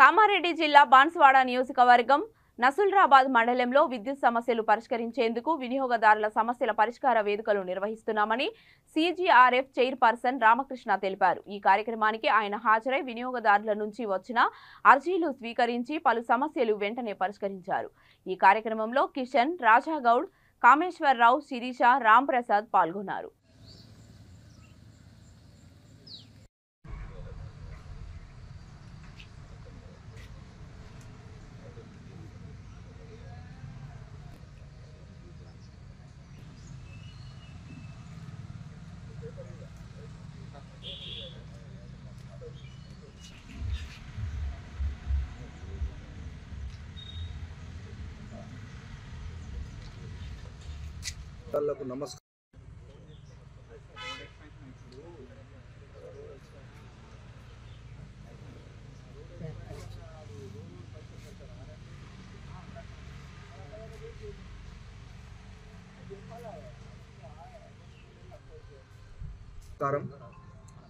కామారెడ్డి జిల్లా బాన్స్వాడ నియోజకవర్గం నసుల్రాబాద్ మండలంలో విద్యుత్ సమస్యలు పరిష్కరించేందుకు వినియోగదారుల సమస్యల పరిష్కార వేదికలు నిర్వహిస్తున్నామని సిజిఆర్ఎఫ్ చైర్పర్సన్ రామకృష్ణ తెలిపారు। ఈ కార్యక్రమానికి ఆయన హాజరై వినియోగదారుల నుంచి వచ్చిన అర్జీలు స్వీకరించి పలు సమస్యలు వెంటనే పరిష్కరించారు। ఈ కార్యక్రమంలో కిషన్, రాజాగౌడ్, కామేశ్వరరావు, శిరీష, రాంప్రసాద్ పాల్గొన్నారు। నమస్కారం।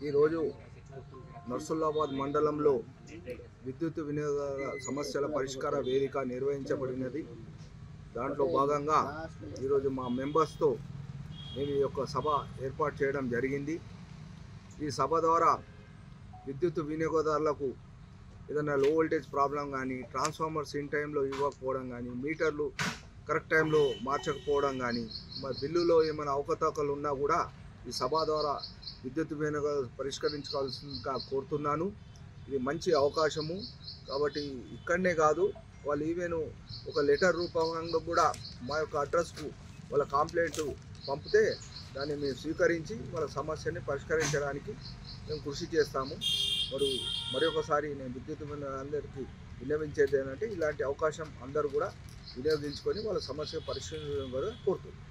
ఈరోజు నర్సుల్లాబాద్ మండలంలో విద్యుత్ వినియోగ సమస్యల పరిష్కార వేదిక నిర్వహించబడినది। దాంట్లో భాగంగా ఈరోజు మా మెంబర్స్తో మేము ఈ యొక్క సభ ఏర్పాటు చేయడం జరిగింది। ఈ సభ ద్వారా విద్యుత్ వినియోగదారులకు ఏదైనా లో వోల్టేజ్ ప్రాబ్లం కానీ, ట్రాన్స్ఫార్మర్స్ ఇన్ టైంలో ఇవ్వకపోవడం కానీ, మీటర్లు కరెక్ట్ టైంలో మార్చకపోవడం కానీ, మరి బిల్లులో ఏమైనా అవకతవకలు ఉన్నా కూడా ఈ సభ ద్వారా విద్యుత్ వినియోగ పరిష్కరించుకోవాల్సిందిగా కోరుతున్నాను। ఇది మంచి అవకాశము కాబట్టి ఇక్కడనే కాదు, వాళ్ళు ఈవెన్ ఒక లెటర్ రూపంలో కూడా మా యొక్క అడ్రస్కు వాళ్ళ కంప్లైంట్ పంపితే దాన్ని మేము స్వీకరించి వాళ్ళ సమస్యని పరిష్కరించడానికి మేము కృషి చేస్తాము। మరొకసారి నేను విద్యుత్ అందరికీ విన్నవించేది ఏంటంటే ఇలాంటి అవకాశం అందరూ కూడా వినియోగించుకొని వాళ్ళ సమస్య పరిష్కరించడం కోరుతున్నాను।